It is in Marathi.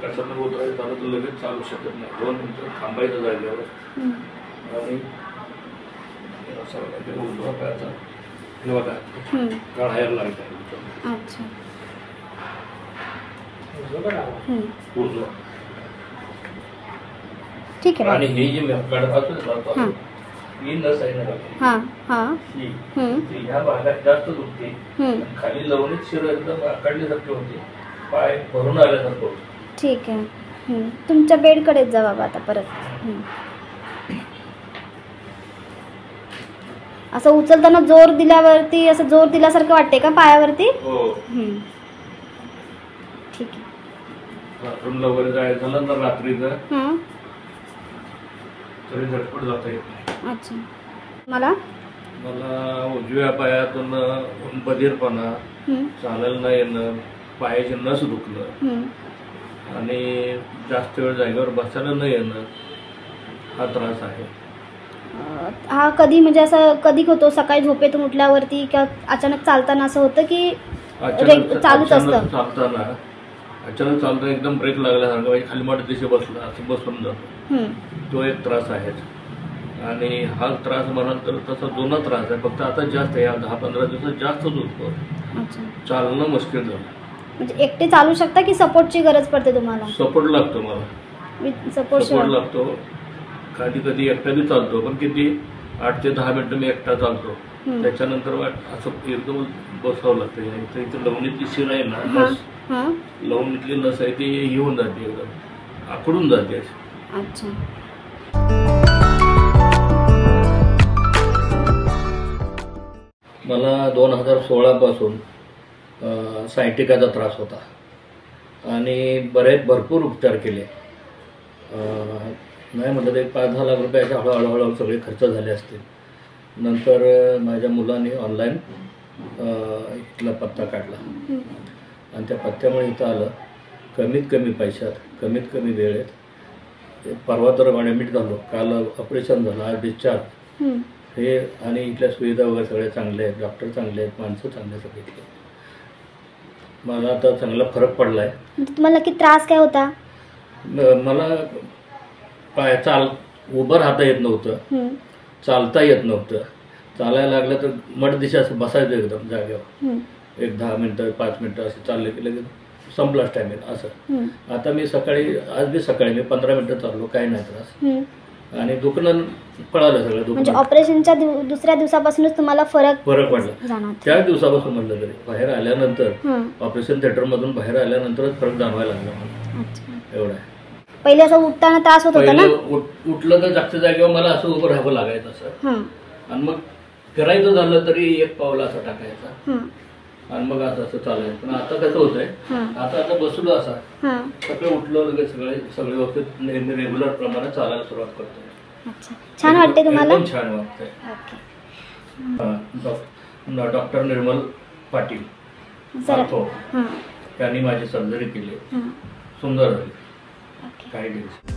कशानं उतरायचं झालं तर लगेच चालू शकत नाही, 2 मिनिटं थांबायचं जागेवर आणि उजवा पायाचा हे बघा काढायला लागतं. अच्छा. उजवा ठीक आहे. आणि हे जे काढतात ही नस आहे ना ती ह्या भागात जास्त दुखते, खाली लवणीत शिर एकदम आकडल्यासारखी होते, पाय भरून आल्यासारखं होतं. ठीक आहे. तुमच्या बेडकडेच जा बाबा आता परत. असं उचलताना जोर दिल्यावरती असं जोर दिल्यासारखं वाटते का पायावरती? हो. ठीक आहे. बाथरूमला वगैरे जायचं झालं ना रात्रीचं तरी झटपट जाता येत नाही. अच्छा. मला उजव्या पायातून बधीरपणा, चालायला न येणं, पायाची नस दुखणं आणि जास्त वेळ जागेवर बसायला न येणं हा त्रास आहे. हा कधी म्हणजे असं कधी होतो? सकाळी झोपेतून उठल्यावरती का अचानक चालताना असं होतं की चालूच असतं? चालताना अचानक चालताना एकदम ब्रेक लागल्यासारखं म्हणजे खाली माठ दिशे बसला असं बसून जातो, तो एक त्रास आहे. आणि हा त्रास म्हणाल तर तसा जुना त्रास आहे, फक्त आता जास्त आहे, 10-15 दिवसात जास्त होतो. चालणं मुश्किल झालं. म्हणजे एकटे चालू शकता की सपोर्टची गरज पडते तुम्हाला? सपोर्ट लागतो मला, सपोर्ट लागतो. कधी कधी एकटा बी चालतो, पण किती 8 ते 10 मिनिटं मी एकटा चालतो. त्याच्यानंतर असं एकदम बसावं लागतं. इथे लवणीतली शिर आहे ना, नस, लवणीतली नस आहे ती येऊन जाते, एकदम आखडून जाते. अच्छा. मला 2016 पासून सायटिकाचा त्रास होता आणि भरपूर उपचार केले. नाही म्हटलं तर 5-10 लाख रुपयाच्या हळूहळू सगळे खर्च झाले असतील. नंतर माझ्या मुलाने ऑनलाईन इथला पत्ता काढला आणि त्या पत्त्यामुळे इथं आलं. कमीत कमी पैशात, कमीत कमी वेळेत. परवा तर ॲडमिट झालो, काल ऑपरेशन झालं, आज डिस्चार्ज. हे आणि इथल्या सुविधा वगैरे सगळ्या चांगल्या आहेत, डॉक्टर चांगले आहेत, माणसं चांगले सगळे. मला आता चांगला फरक पडला आहे. तुम्हाला किती त्रास काय होता? मला उभं राहता येत नव्हतं, चालता येत नव्हतं. चालायला लागलं तर मठ दिशा असं बसायचं एकदम जागेवर. 10 मिनिटं 5 मिनिटं असं चालले की लगेच संपलाच टाइम असं. आता मी आज बी सकाळी मी 15 मिनिटं चाललो, काही नाही त्रास. आणि दुखणं पळालं सगळं. म्हणजे ऑपरेशनच्या दुसऱ्या दिवसापासूनच तुम्हाला फरक पडला? त्याच दिवसापासून म्हटलं तरी बाहेर आल्यानंतर, ऑपरेशन थिएटर मधून बाहेर आल्यानंतरच फरक जाणवायला लागला मला. एवढा आहे. पहिले असं उठताना त्रास होत होता ना? उठलं तर जास्त जागेवर मला असं उभं राहावं लागायचं असं. आणि मग फिरायचं झालं तरी एक पावला असं टाकायचा आणि मग असं चालायचं. पण आता कसं होतंय, आता बसलो असा सगळं उठलं लगेच सगळे व्यवस्थित रेग्युलर प्रमाणे चालायला सुरुवात करतो. छान वाटते तुम्हाला? छान वाटतंय. डॉक्टर निर्मल पाटील त्यांनी माझी सर्जरी केली, सुंदर झाली काही दिवस.